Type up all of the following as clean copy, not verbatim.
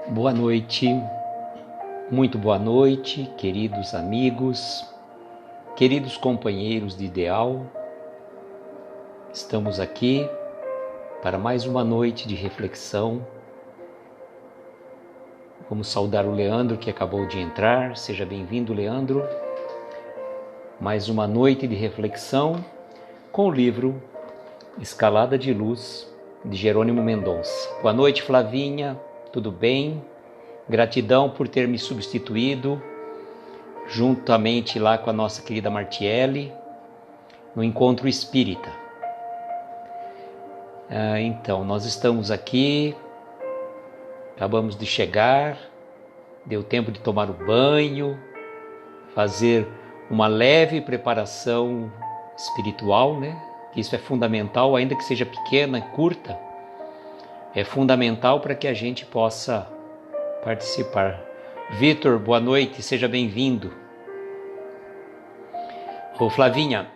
Boa noite, muito boa noite, queridos amigos, queridos companheiros de ideal. Estamos aqui para mais uma noite de reflexão. Vamos saudar o Leandro que acabou de entrar. Seja bem-vindo, Leandro. Mais uma noite de reflexão com o livro Escalada de Luz, de Jerônimo Mendonça. Boa noite, Flavinha. Tudo bem? Gratidão por ter me substituído, juntamente lá com a nossa querida Martiele, no Encontro Espírita. Então, nós estamos aqui, acabamos de chegar, deu tempo de tomar o banho, fazer uma leve preparação espiritual, né? Isso é fundamental, ainda que seja pequena, curta, é fundamental para que a gente possa participar. Vitor, boa noite, seja bem-vindo. Ô Flavinha,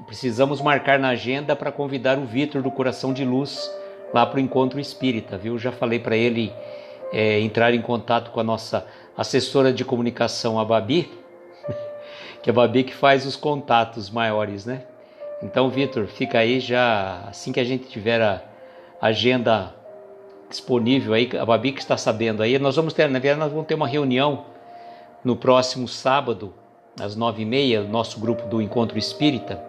precisamos marcar na agenda para convidar o Vitor do Coração de Luz lá para o Encontro Espírita, viu? Já falei para ele entrar em contato com a nossa assessora de comunicação, a Babi, que é a Babi que faz os contatos maiores, né? Então, Vitor, fica aí já, assim que a gente tiver a agenda disponível aí, a Babi que está sabendo aí, nós vamos ter uma reunião no próximo sábado, às 9h30, nosso grupo do Encontro Espírita,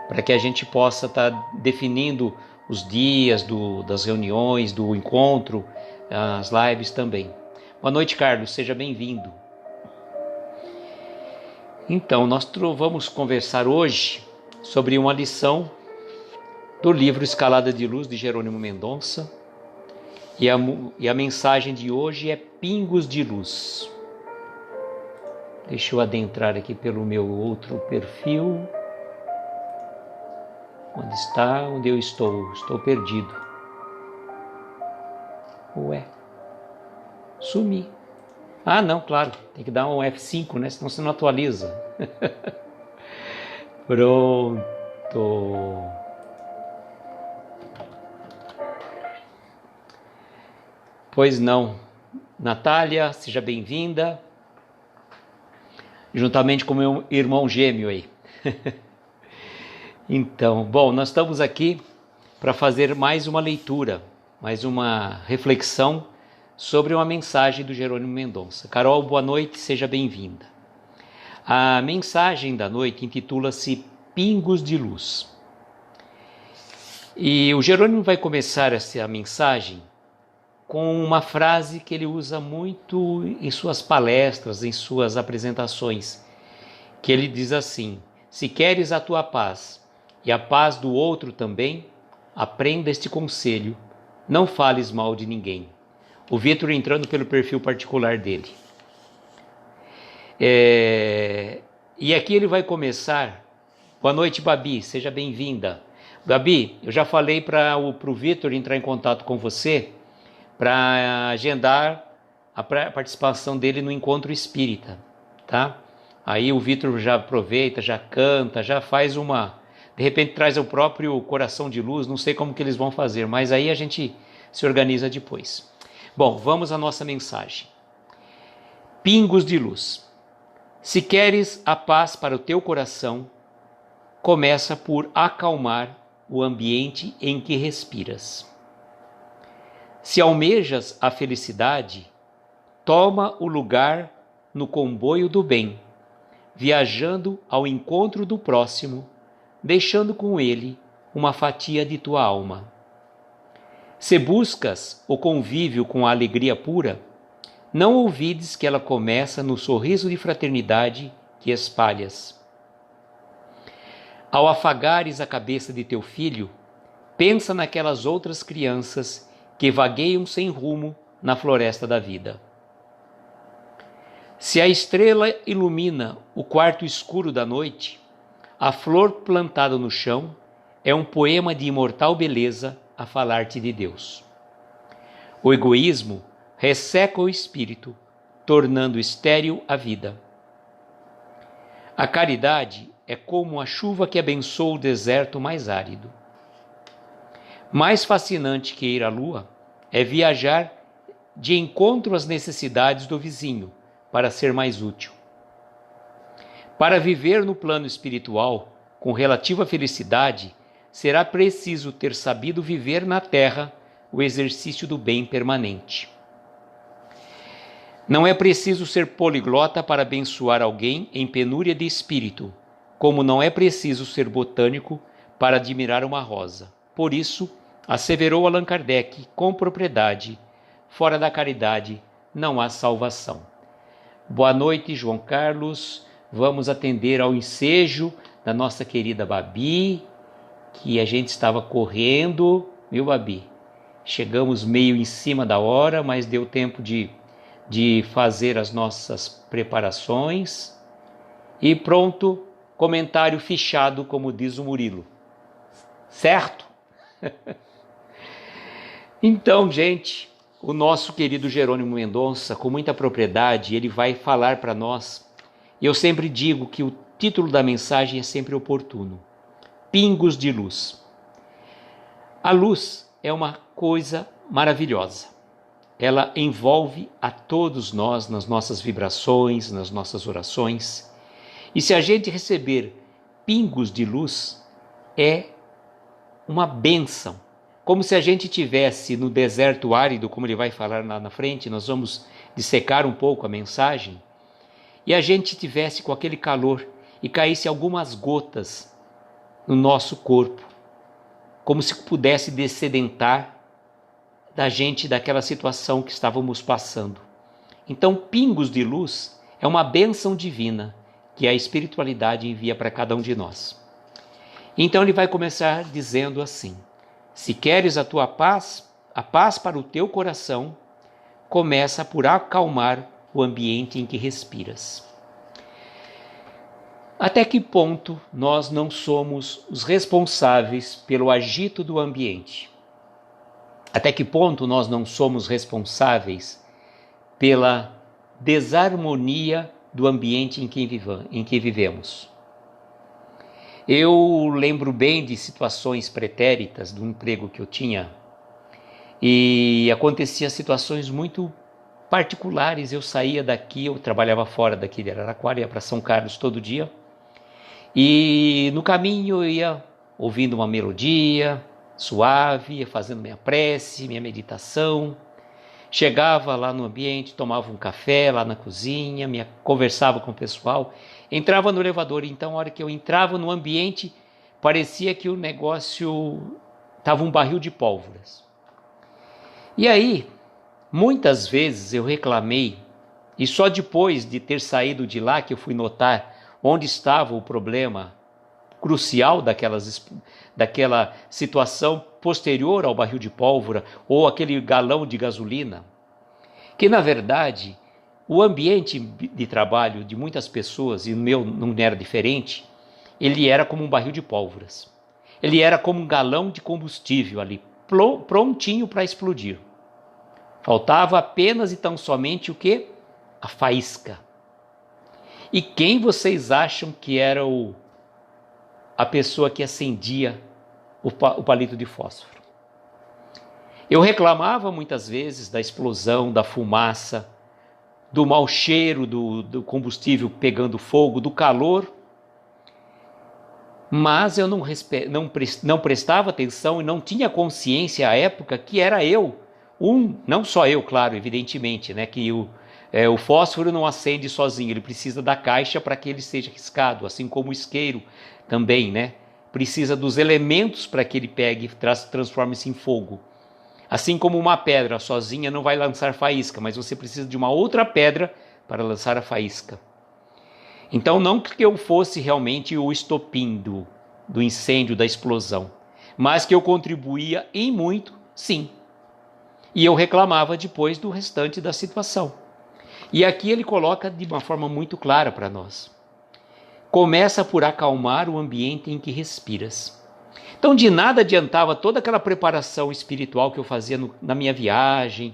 para que a gente possa estar definindo os dias das reuniões, do encontro, as lives também. Boa noite, Carlos, seja bem-vindo. Então, nós vamos conversar hoje sobre uma lição do livro Escalada de Luz, de Jerônimo Mendonça, e a mensagem de hoje é Pingos de Luz. Deixa eu adentrar aqui pelo meu outro perfil. Onde está? Onde eu estou? Estou perdido. Ué, sumi. Ah, não, claro, tem que dar um F5, né? Senão você não atualiza. Pronto. Pois não. Natália, seja bem-vinda. Juntamente com meu irmão gêmeo aí. Então, bom, nós estamos aqui para fazer mais uma leitura, mais uma reflexão sobre uma mensagem do Jerônimo Mendonça. Carol, boa noite, seja bem-vinda. A mensagem da noite intitula-se Pingos de Luz. E o Jerônimo vai começar essa mensagem com uma frase que ele usa muito em suas palestras, em suas apresentações, que ele diz assim: se queres a tua paz e a paz do outro também, aprenda este conselho, não fales mal de ninguém. O Vitor entrando pelo perfil particular dele. E aqui ele vai começar. Boa noite, Babi, seja bem-vinda. Babi, eu já falei para o Vitor entrar em contato com você para agendar a participação dele no Encontro Espírita, tá? Aí o Vitor já aproveita, já canta, já faz de repente traz o próprio Coração de Luz, não sei como que eles vão fazer, mas aí a gente se organiza depois. Bom, vamos à nossa mensagem. Pingos de luz. Se queres a paz para o teu coração, começa por acalmar o ambiente em que respiras. Se almejas a felicidade, toma o lugar no comboio do bem, viajando ao encontro do próximo, deixando com ele uma fatia de tua alma. Se buscas o convívio com a alegria pura, não ouvides que ela começa no sorriso de fraternidade que espalhas. Ao afagares a cabeça de teu filho, pensa naquelas outras crianças que vagueiam sem rumo na floresta da vida. Se a estrela ilumina o quarto escuro da noite, a flor plantada no chão é um poema de imortal beleza a falar-te de Deus. O egoísmo resseca o espírito, tornando estéril a vida. A caridade é como a chuva que abençoa o deserto mais árido. Mais fascinante que ir à lua é viajar de encontro às necessidades do vizinho, para ser mais útil. Para viver no plano espiritual, com relativa felicidade, será preciso ter sabido viver na terra o exercício do bem permanente. Não é preciso ser poliglota para abençoar alguém em penúria de espírito, como não é preciso ser botânico para admirar uma rosa. Por isso, asseverou Allan Kardec com propriedade, fora da caridade não há salvação. Boa noite, João Carlos. Vamos atender ao ensejo da nossa querida Babi, que a gente estava correndo, viu, Babi? Chegamos meio em cima da hora, mas deu tempo de fazer as nossas preparações. E pronto, comentário fichado, como diz o Murilo. Certo? Então, gente, o nosso querido Jerônimo Mendonça, com muita propriedade, ele vai falar para nós. E eu sempre digo que o título da mensagem é sempre oportuno. Pingos de luz. A luz é uma coisa maravilhosa. Ela envolve a todos nós nas nossas vibrações, nas nossas orações. E se a gente receber pingos de luz, é uma bênção. Como se a gente tivesse no deserto árido, como ele vai falar lá na frente, nós vamos dissecar um pouco a mensagem, e a gente tivesse com aquele calor e caísse algumas gotas no nosso corpo, como se pudesse dessedentar da gente daquela situação que estávamos passando. Então, pingos de luz é uma bênção divina que a espiritualidade envia para cada um de nós. Então ele vai começar dizendo assim: se queres a tua paz, a paz para o teu coração, começa por acalmar o ambiente em que respiras. Até que ponto nós não somos os responsáveis pelo agito do ambiente? Até que ponto nós não somos responsáveis pela desarmonia do ambiente em que vivemos? Eu lembro bem de situações pretéritas do emprego que eu tinha, e acontecia situações muito particulares. Eu saía daqui, eu trabalhava fora daqui de Araraquara, ia para São Carlos todo dia, e no caminho eu ia ouvindo uma melodia suave, ia fazendo minha prece, minha meditação. Chegava lá no ambiente, tomava um café lá na cozinha, conversava com o pessoal, entrava no elevador. Então, a hora que eu entrava no ambiente, parecia que o negócio estava um barril de pólvoras. E aí, muitas vezes eu reclamei, e só depois de ter saído de lá que eu fui notar onde estava o problema crucial daquela situação posterior ao barril de pólvora ou aquele galão de gasolina, que na verdade o ambiente de trabalho de muitas pessoas, e o meu não era diferente, ele era como um barril de pólvoras. Ele era como um galão de combustível ali, prontinho para explodir. Faltava apenas e tão somente o quê? A faísca. E quem vocês acham que era a pessoa que acendia o palito de fósforo? Eu reclamava muitas vezes da explosão, da fumaça, do mau cheiro do combustível pegando fogo, do calor, mas eu não prestava atenção e não tinha consciência à época que era eu, não só eu, claro, evidentemente, né, que o fósforo não acende sozinho, ele precisa da caixa para que ele seja riscado, assim como o isqueiro também, né? Precisa dos elementos para que ele pegue e transforme-se em fogo. Assim como uma pedra sozinha não vai lançar faísca, mas você precisa de uma outra pedra para lançar a faísca. Então, não que eu fosse realmente o estopim do incêndio, da explosão, mas que eu contribuía em muito, sim. E eu reclamava depois do restante da situação. E aqui ele coloca de uma forma muito clara para nós. Começa por acalmar o ambiente em que respiras. Então, de nada adiantava toda aquela preparação espiritual que eu fazia na minha viagem,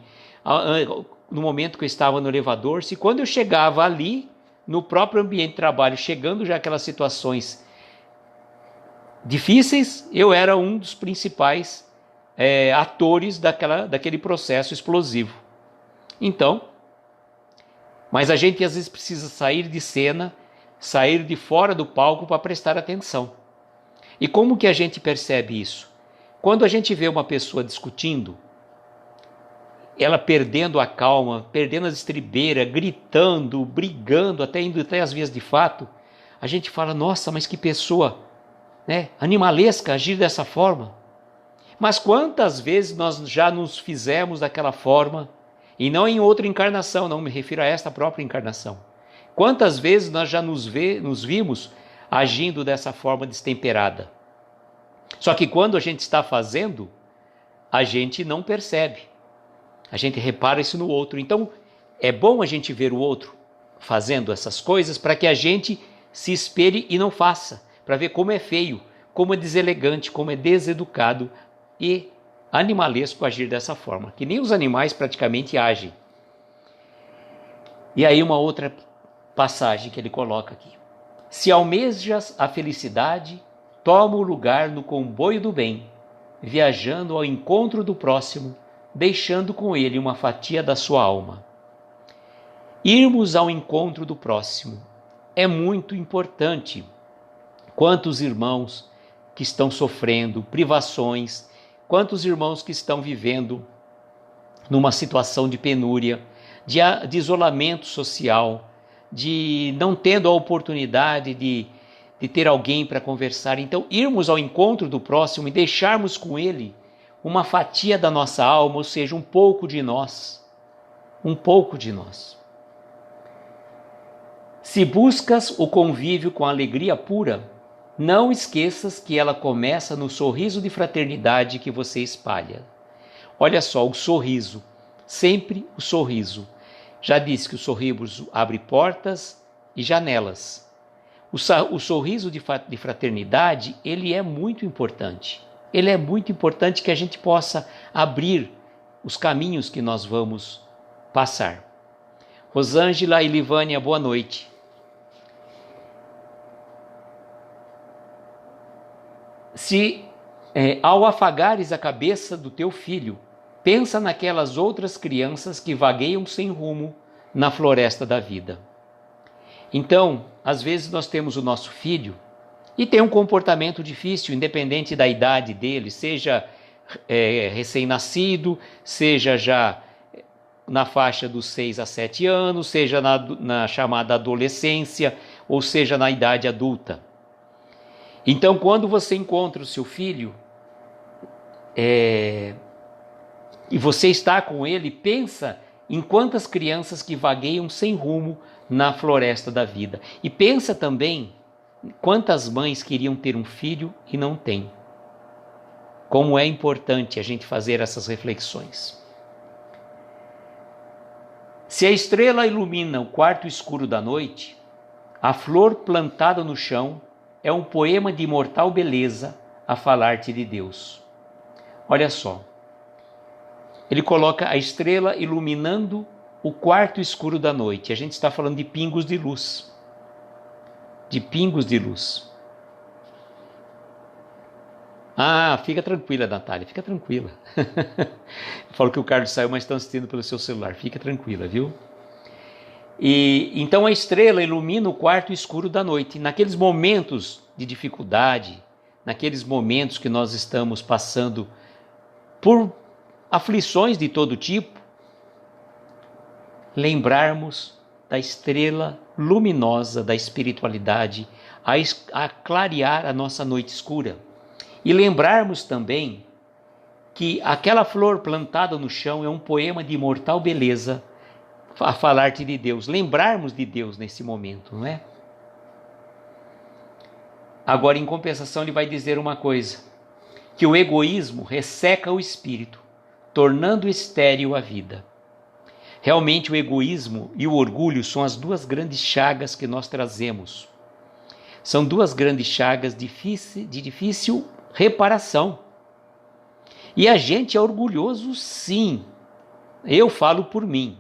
no momento que eu estava no elevador, se quando eu chegava ali, no próprio ambiente de trabalho, chegando já aquelas situações difíceis, eu era um dos principais atores daquele processo explosivo. Então, mas a gente às vezes precisa sair de cena, sair de fora do palco para prestar atenção. E como que a gente percebe isso? Quando a gente vê uma pessoa discutindo, ela perdendo a calma, perdendo as estribeiras, gritando, brigando, até indo até as vias de fato, a gente fala, nossa, mas que pessoa, né, animalesca agir dessa forma. Mas quantas vezes nós já nos fizemos daquela forma, e não em outra encarnação, não me refiro a esta própria encarnação. Quantas vezes nós já nos vimos agindo dessa forma destemperada. Só que quando a gente está fazendo, a gente não percebe. A gente repara isso no outro. Então, é bom a gente ver o outro fazendo essas coisas para que a gente se espelhe e não faça. Para ver como é feio, como é deselegante, como é deseducado e animalesco agir dessa forma. Que nem os animais praticamente agem. E aí uma outra passagem que ele coloca aqui. Se almejas a felicidade, toma o lugar no comboio do bem, viajando ao encontro do próximo, deixando com ele uma fatia da sua alma. Irmos ao encontro do próximo é muito importante. Quantos irmãos que estão sofrendo privações, quantos irmãos que estão vivendo numa situação de penúria, de isolamento social, de não tendo a oportunidade de ter alguém para conversar. Então, irmos ao encontro do próximo e deixarmos com ele uma fatia da nossa alma, ou seja, um pouco de nós. Um pouco de nós. Se buscas o convívio com alegria pura, não esqueças que ela começa no sorriso de fraternidade que você espalha. Olha só, o sorriso, sempre o sorriso. Já disse que o sorriso abre portas e janelas. O sorriso de fraternidade, ele é muito importante. Ele é muito importante que a gente possa abrir os caminhos que nós vamos passar. Rosângela e Livânia, boa noite. Se ao afagares a cabeça do teu filho, pensa naquelas outras crianças que vagueiam sem rumo na floresta da vida. Então, às vezes nós temos o nosso filho e tem um comportamento difícil, independente da idade dele, seja recém-nascido, seja já na faixa dos 6 a 7 anos, seja na chamada adolescência, ou seja na idade adulta. Então, quando você encontra o seu filho e você está com ele, pensa em quantas crianças que vagueiam sem rumo na floresta da vida. E pensa também quantas mães queriam ter um filho e não têm. Como é importante a gente fazer essas reflexões. Se a estrela ilumina o quarto escuro da noite, a flor plantada no chão é um poema de imortal beleza a falar-te de Deus. Olha só, ele coloca a estrela iluminando o quarto escuro da noite. A gente está falando de pingos de luz. De pingos de luz. Ah, fica tranquila, Natália, fica tranquila. Eu falo que o Carlos saiu, mas estão assistindo pelo seu celular. Fica tranquila, viu? E então a estrela ilumina o quarto escuro da noite. Naqueles momentos de dificuldade, naqueles momentos que nós estamos passando por aflições de todo tipo, lembrarmos da estrela luminosa da espiritualidade a clarear a nossa noite escura. E lembrarmos também que aquela flor plantada no chão é um poema de imortal beleza a falar-te de Deus. Lembrarmos de Deus nesse momento, não é? Agora, em compensação, ele vai dizer uma coisa, que o egoísmo resseca o espírito, tornando estéril a vida. Realmente o egoísmo e o orgulho são as duas grandes chagas que nós trazemos. São duas grandes chagas de difícil reparação. E a gente é orgulhoso, sim. Eu falo por mim.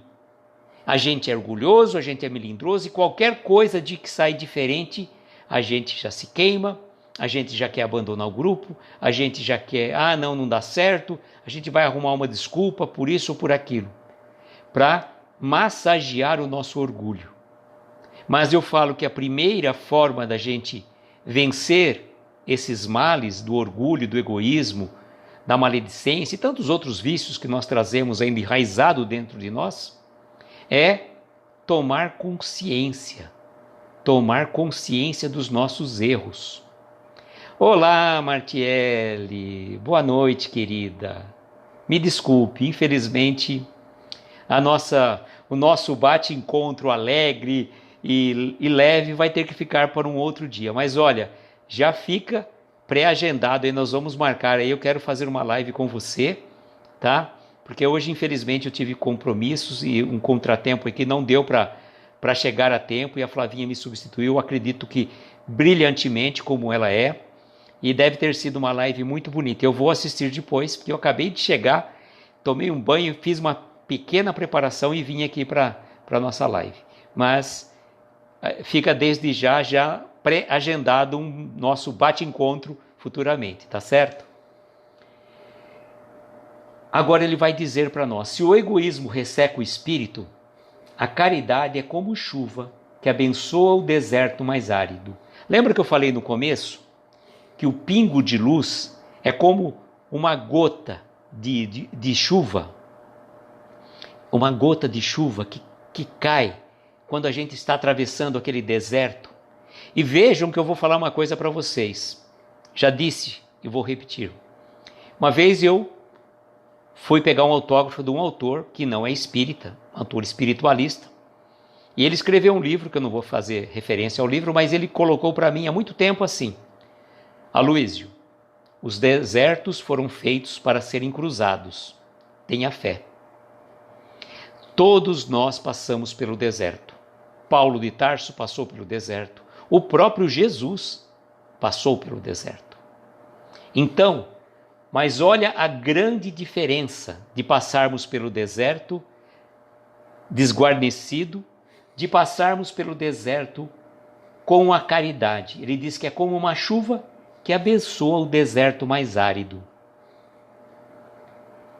A gente é orgulhoso, a gente é melindroso e qualquer coisa de que sai diferente, a gente já se queima, a gente já quer abandonar o grupo, a gente já quer, não dá certo, a gente vai arrumar uma desculpa por isso ou por aquilo. para massagear o nosso orgulho. Mas eu falo que a primeira forma da gente vencer esses males do orgulho, do egoísmo, da maledicência e tantos outros vícios que nós trazemos ainda enraizado dentro de nós, é tomar consciência dos nossos erros. Olá, Martiele, boa noite, querida. Me desculpe, infelizmente, o nosso bate-encontro alegre e leve vai ter que ficar para um outro dia. Mas olha, já fica pré-agendado e nós vamos marcar aí. Eu quero fazer uma live com você, tá? Porque hoje, infelizmente, eu tive compromissos e um contratempo aqui não deu para chegar a tempo e a Flavinha me substituiu. Eu acredito que brilhantemente, como ela é, e deve ter sido uma live muito bonita. Eu vou assistir depois, porque eu acabei de chegar, tomei um banho, fiz uma pequena preparação e vim aqui para a nossa live. Mas fica desde já pré-agendado um nosso bate-encontro futuramente, tá certo? Agora ele vai dizer para nós, se o egoísmo resseca o espírito, a caridade é como chuva que abençoa o deserto mais árido. Lembra que eu falei no começo que o pingo de luz é como uma gota de chuva, uma gota de chuva que cai quando a gente está atravessando aquele deserto. E vejam que eu vou falar uma coisa para vocês. Já disse e vou repetir. Uma vez eu fui pegar um autógrafo de um autor que não é espírita, autor espiritualista, e ele escreveu um livro, que eu não vou fazer referência ao livro, mas ele colocou para mim há muito tempo assim: Aloísio, os desertos foram feitos para serem cruzados. Tenha fé. Todos nós passamos pelo deserto. Paulo de Tarso passou pelo deserto. O próprio Jesus passou pelo deserto. Então, mas olha a grande diferença de passarmos pelo deserto desguarnecido, de passarmos pelo deserto com a caridade. Ele diz que é como uma chuva que abençoa o deserto mais árido.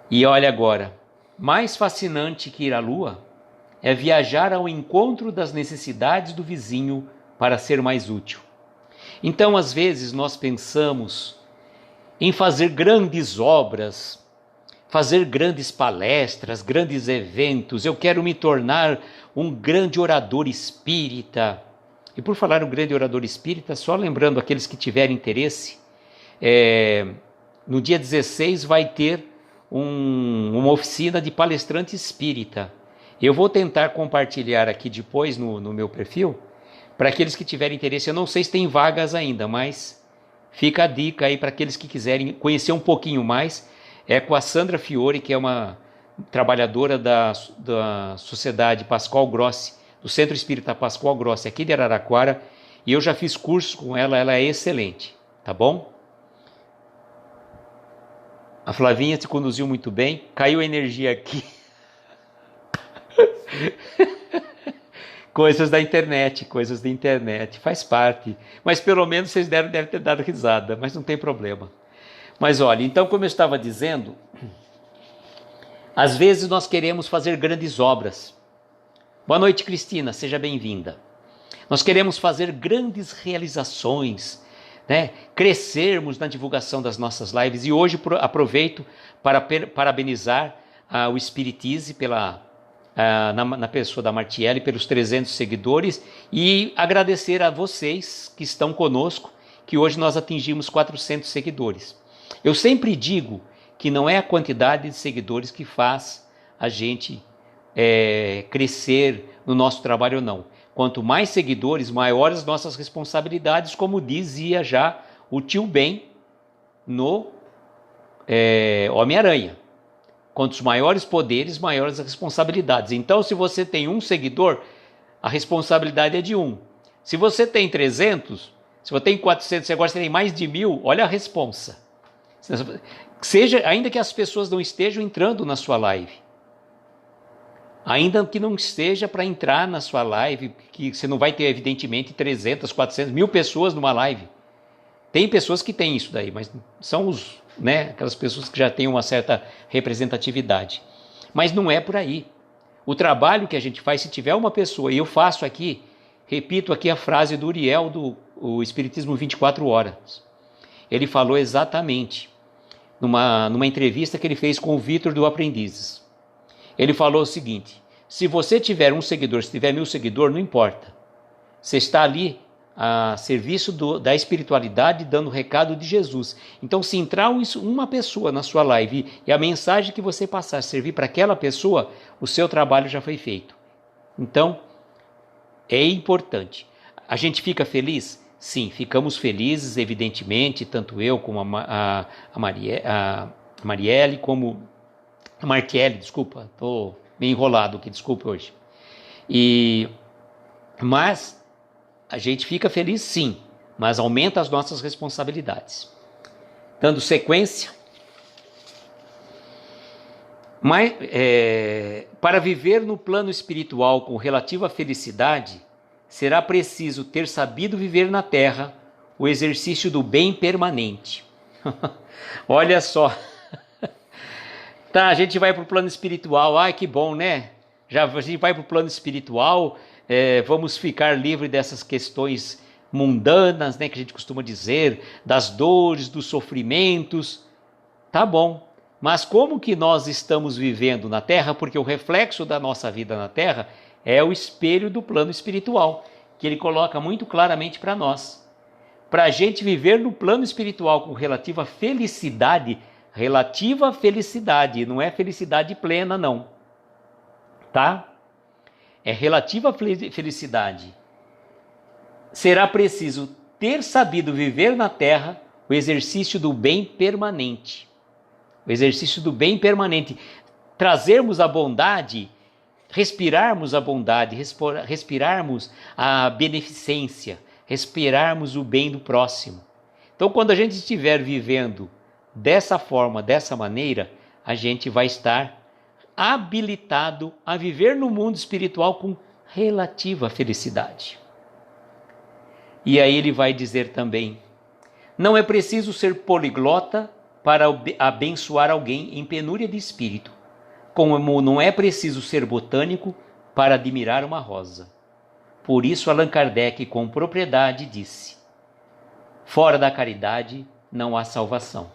E olha agora, mais fascinante que ir à lua é viajar ao encontro das necessidades do vizinho para ser mais útil. Então, às vezes, nós pensamos em fazer grandes obras, fazer grandes palestras, grandes eventos. Eu quero me tornar um grande orador espírita. E por falar um grande orador espírita, só lembrando aqueles que tiverem interesse, no dia 16 vai ter uma oficina de palestrante espírita. Eu vou tentar compartilhar aqui depois no meu perfil, para aqueles que tiverem interesse. Eu não sei se tem vagas ainda, mas fica a dica aí para aqueles que quiserem conhecer um pouquinho mais. É com a Sandra Fiore, que é uma trabalhadora da Sociedade Pascoal Grossi, do Centro Espírita Pascoal Grossi, aqui de Araraquara, e eu já fiz curso com ela, ela é excelente, tá bom? A Flavinha te conduziu muito bem, caiu a energia aqui. Coisas da internet, faz parte. Mas pelo menos vocês devem ter dado risada, mas não tem problema. Mas olha, então como eu estava dizendo, às vezes nós queremos fazer grandes obras. Boa noite, Cristina, seja bem-vinda. Nós queremos fazer grandes realizações, né? Crescermos na divulgação das nossas lives. E hoje aproveito para parabenizar o Espiritize na pessoa da Martiele pelos 300 seguidores e agradecer a vocês que estão conosco, que hoje nós atingimos 400 seguidores. Eu sempre digo que não é a quantidade de seguidores que faz a gente crescer no nosso trabalho, não. Quanto mais seguidores, maiores nossas responsabilidades, como dizia já o tio Ben no Homem-Aranha. Quantos maiores poderes, maiores as responsabilidades. Então, se você tem um seguidor, a responsabilidade é de um. Se você tem 300, se você tem 400, agora você tem mais de 1000, olha a responsa. Ainda que as pessoas não estejam entrando na sua live, ainda que não esteja para entrar na sua live, que você não vai ter, evidentemente, 300, 400, 1000 pessoas numa live. Tem pessoas que têm isso daí, mas são aquelas pessoas que já têm uma certa representatividade. Mas não é por aí. O trabalho que a gente faz, se tiver uma pessoa, e eu faço aqui, repito aqui a frase do Uriel do o Espiritismo 24 Horas. Ele falou exatamente numa entrevista que ele fez com o Vitor do Aprendizes. Ele falou o seguinte: se você tiver um seguidor, se tiver 1000 seguidores, não importa. Você está ali a serviço da espiritualidade, dando o recado de Jesus. Então, se entrar uma pessoa na sua live e a mensagem que você passar servir para aquela pessoa, o seu trabalho já foi feito. Então, é importante. A gente fica feliz? Sim, ficamos felizes, evidentemente, tanto eu como a Marielle, como a Martiele, desculpa, estou meio enrolado aqui, desculpa hoje. Mas a gente fica feliz sim, mas aumenta as nossas responsabilidades. Dando sequência, para viver no plano espiritual com relativa felicidade, será preciso ter sabido viver na Terra o exercício do bem permanente. Olha só. Tá, a gente vai para o plano espiritual, ai que bom, né? A gente vai para o plano espiritual, vamos ficar livre dessas questões mundanas, né, que a gente costuma dizer, das dores, dos sofrimentos. Tá bom, mas como que nós estamos vivendo na Terra? Porque o reflexo da nossa vida na Terra é o espelho do plano espiritual, que ele coloca muito claramente para nós. Para a gente viver no plano espiritual com relativa felicidade, não é felicidade plena não, tá? É relativa felicidade. Será preciso ter sabido viver na Terra o exercício do bem permanente. O exercício do bem permanente. Trazermos a bondade, respirarmos a bondade, respirarmos a beneficência, respirarmos o bem do próximo. Então, quando a gente estiver vivendo dessa forma, dessa maneira, a gente vai estar habilitado a viver no mundo espiritual com relativa felicidade. E aí ele vai dizer também: não é preciso ser poliglota para abençoar alguém em penúria de espírito, como não é preciso ser botânico para admirar uma rosa. Por isso Allan Kardec com propriedade disse: fora da caridade não há salvação.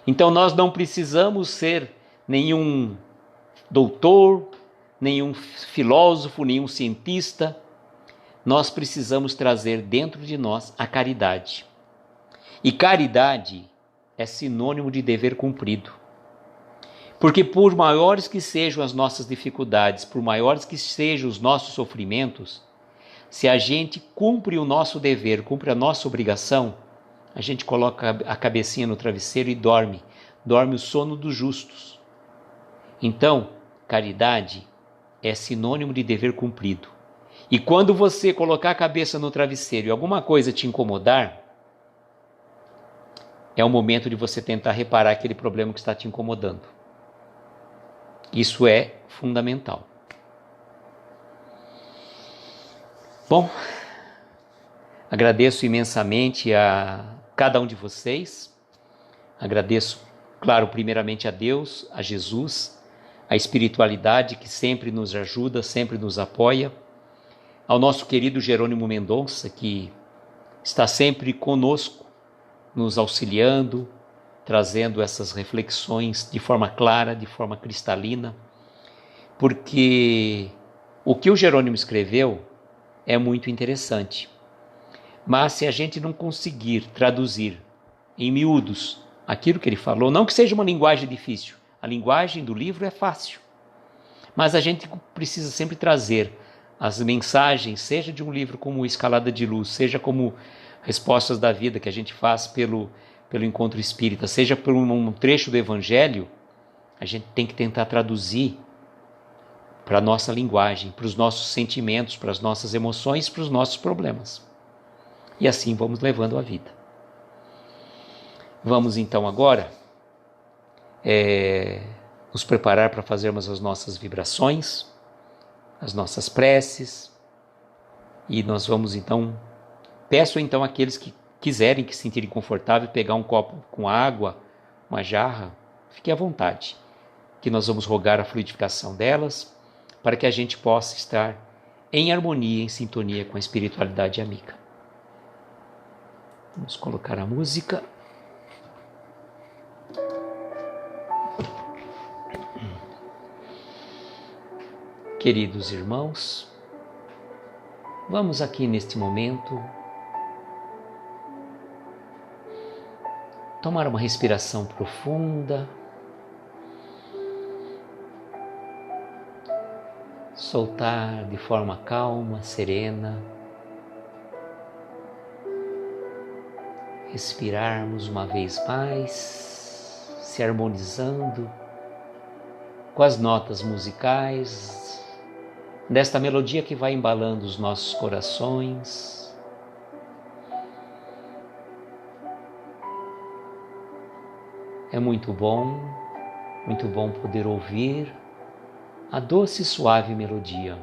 Então nós não precisamos ser nenhum doutor, nenhum filósofo, nenhum cientista. Nós precisamos trazer dentro de nós a caridade. E caridade é sinônimo de dever cumprido. Porque por maiores que sejam as nossas dificuldades, por maiores que sejam os nossos sofrimentos, se a gente cumpre o nosso dever, cumpre a nossa obrigação, a gente coloca a cabecinha no travesseiro e dorme o sono dos justos. Então, caridade é sinônimo de dever cumprido. E quando você colocar a cabeça no travesseiro e alguma coisa te incomodar, é o momento de você tentar reparar aquele problema que está te incomodando. Isso é fundamental. Bom, agradeço imensamente a cada um de vocês. Agradeço, claro, primeiramente a Deus, a Jesus, a espiritualidade que sempre nos ajuda, sempre nos apoia, ao nosso querido Jerônimo Mendonça, que está sempre conosco, nos auxiliando, trazendo essas reflexões de forma clara, de forma cristalina, porque o que o Jerônimo escreveu é muito interessante. Mas se a gente não conseguir traduzir em miúdos aquilo que ele falou, não que seja uma linguagem difícil, a linguagem do livro é fácil, mas a gente precisa sempre trazer as mensagens, seja de um livro como Escalada de Luz, seja como Respostas da Vida, que a gente faz pelo Encontro Espírita, seja por um trecho do Evangelho, a gente tem que tentar traduzir para a nossa linguagem, para os nossos sentimentos, para as nossas emoções, para os nossos problemas. E assim vamos levando a vida. Vamos então agora nos preparar para fazermos as nossas vibrações, as nossas preces, e nós vamos então, peço então àqueles que quiserem, que se sentirem confortáveis, pegar um copo com água, uma jarra, fiquem à vontade, que nós vamos rogar a fluidificação delas, para que a gente possa estar em harmonia, em sintonia com a espiritualidade amiga. Vamos colocar a música. Queridos irmãos, vamos aqui neste momento tomar uma respiração profunda, soltar de forma calma, serena, respirarmos uma vez mais, se harmonizando com as notas musicais desta melodia que vai embalando os nossos corações. É muito bom poder ouvir a doce e suave melodia.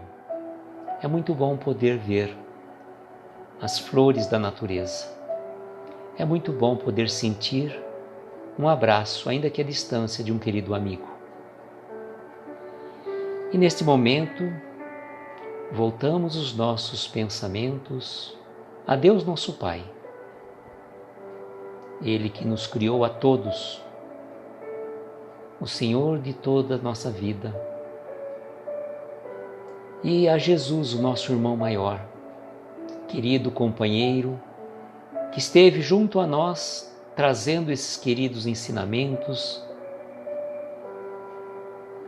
É muito bom poder ver as flores da natureza. É muito bom poder sentir um abraço, ainda que à distância, de um querido amigo. E neste momento, voltamos os nossos pensamentos a Deus nosso Pai. Ele que nos criou a todos, o Senhor de toda a nossa vida. E a Jesus, o nosso irmão maior, querido companheiro, que esteve junto a nós, trazendo esses queridos ensinamentos,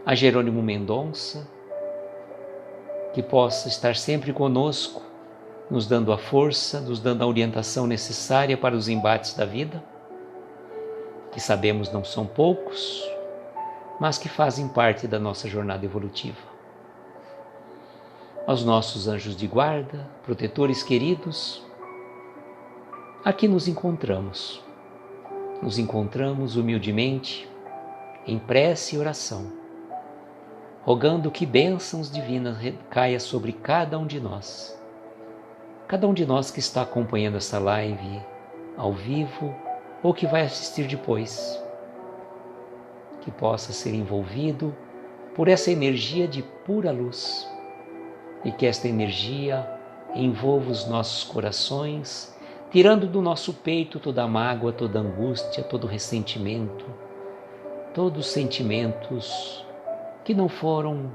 a Jerônimo Mendonça, que possa estar sempre conosco, nos dando a força, nos dando a orientação necessária para os embates da vida, que sabemos não são poucos, mas que fazem parte da nossa jornada evolutiva. Aos nossos anjos de guarda, protetores queridos, aqui nos encontramos humildemente, em prece e oração, rogando que bênçãos divinas recaia sobre cada um de nós que está acompanhando essa live ao vivo ou que vai assistir depois, que possa ser envolvido por essa energia de pura luz e que esta energia envolva os nossos corações, tirando do nosso peito toda a mágoa, toda a angústia, todo o ressentimento, todos os sentimentos que não foram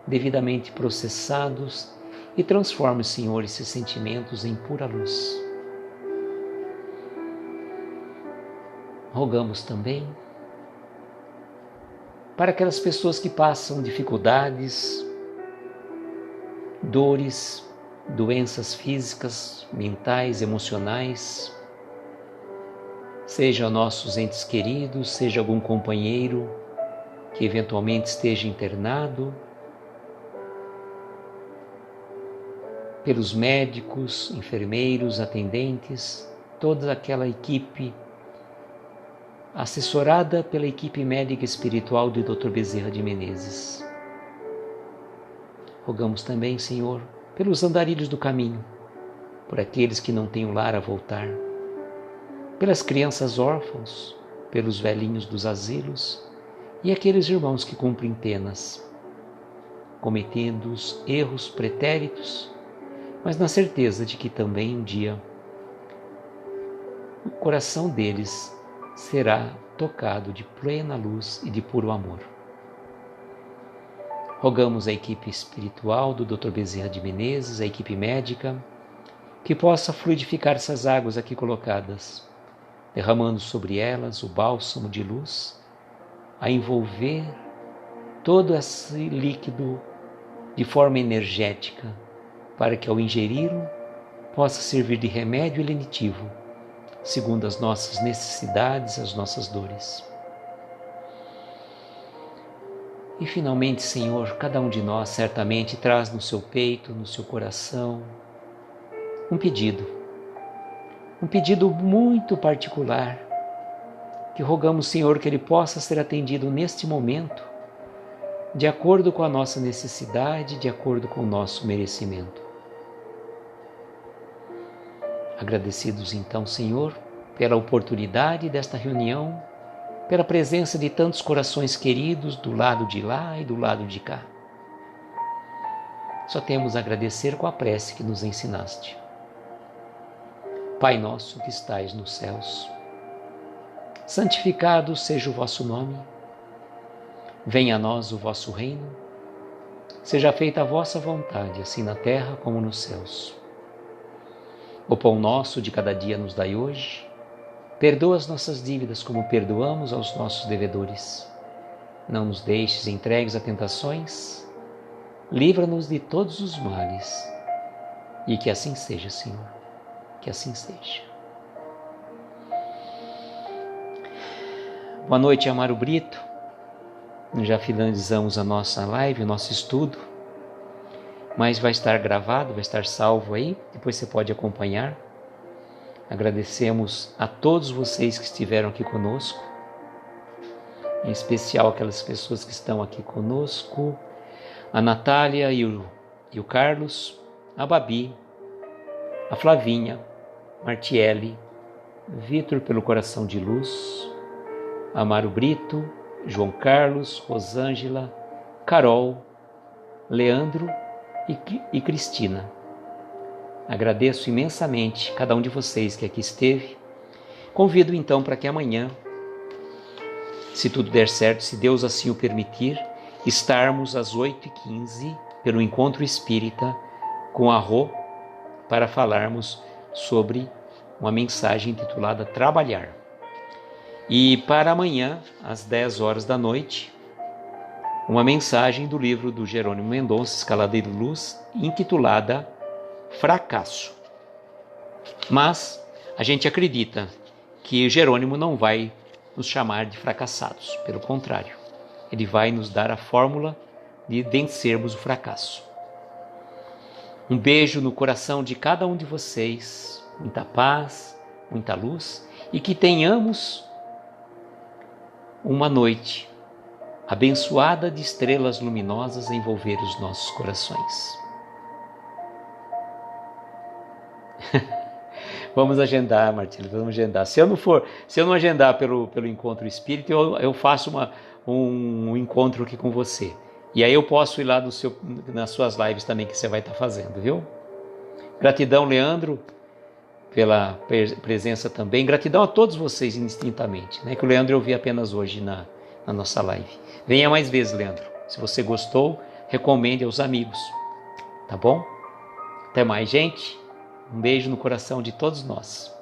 devidamente processados e transforme, Senhor, esses sentimentos em pura luz. Rogamos também para aquelas pessoas que passam dificuldades, dores, doenças físicas, mentais, emocionais, seja nossos entes queridos, seja algum companheiro que eventualmente esteja internado, pelos médicos, enfermeiros, atendentes, toda aquela equipe assessorada pela equipe médica espiritual do Dr. Bezerra de Menezes. Rogamos também, Senhor, pelos andarilhos do caminho, por aqueles que não têm o lar a voltar, pelas crianças órfãos, pelos velhinhos dos asilos e aqueles irmãos que cumprem penas, cometendo os erros pretéritos, mas na certeza de que também um dia o coração deles será tocado de plena luz e de puro amor. Rogamos à equipe espiritual do Dr. Bezerra de Menezes, a equipe médica, que possa fluidificar essas águas aqui colocadas, derramando sobre elas o bálsamo de luz, a envolver todo esse líquido de forma energética, para que ao ingeri-lo possa servir de remédio lenitivo, segundo as nossas necessidades, as nossas dores. E finalmente, Senhor, cada um de nós certamente traz no seu peito, no seu coração, um pedido muito particular, que rogamos, Senhor, que ele possa ser atendido neste momento, de acordo com a nossa necessidade, de acordo com o nosso merecimento. Agradecidos então, Senhor, pela oportunidade desta reunião, pela presença de tantos corações queridos do lado de lá e do lado de cá. Só temos a agradecer com a prece que nos ensinaste. Pai nosso que estais nos céus, santificado seja o vosso nome. Venha a nós o vosso reino. Seja feita a vossa vontade, assim na terra como nos céus. O pão nosso de cada dia nos dai hoje. Perdoa as nossas dívidas como perdoamos aos nossos devedores. Não nos deixes entregues a tentações. Livra-nos de todos os males. E que assim seja, Senhor. Que assim seja. Boa noite, Amaro Brito. Já finalizamos a nossa live, o nosso estudo. Mas vai estar gravado, vai estar salvo aí. Depois você pode acompanhar. Agradecemos a todos vocês que estiveram aqui conosco. Em especial aquelas pessoas que estão aqui conosco. A Natália e o Carlos. A Babi. A Flavinha. Martiele. Vitor pelo Coração de Luz. Amaro Brito. João Carlos. Rosângela. Carol. Leandro e Cristina. Agradeço imensamente cada um de vocês que aqui esteve. Convido então para que amanhã, se tudo der certo, se Deus assim o permitir, estarmos às 8h15 pelo Encontro Espírita com a Rô para falarmos sobre uma mensagem intitulada Trabalhar. E para amanhã, às 10 horas da noite, uma mensagem do livro do Jerônimo Mendonça, Escaladeiro de Luz, intitulada Fracasso. Mas a gente acredita que Jerônimo não vai nos chamar de fracassados. Pelo contrário, ele vai nos dar a fórmula de vencermos o fracasso. Um beijo no coração de cada um de vocês, muita paz, muita luz, e que tenhamos uma noite abençoada de estrelas luminosas a envolver os nossos corações. Vamos agendar, Martílio, vamos agendar. Se eu não agendar pelo Encontro Espírita, eu faço um encontro aqui com você. E aí eu posso ir lá nas suas lives também que você vai estar fazendo, viu? Gratidão, Leandro, pela presença também. Gratidão a todos vocês indistintamente, né? Que o Leandro eu vi apenas hoje na nossa live. Venha mais vezes, Leandro. Se você gostou, recomende aos amigos. Tá bom? Até mais, gente. Um beijo no coração de todos nós.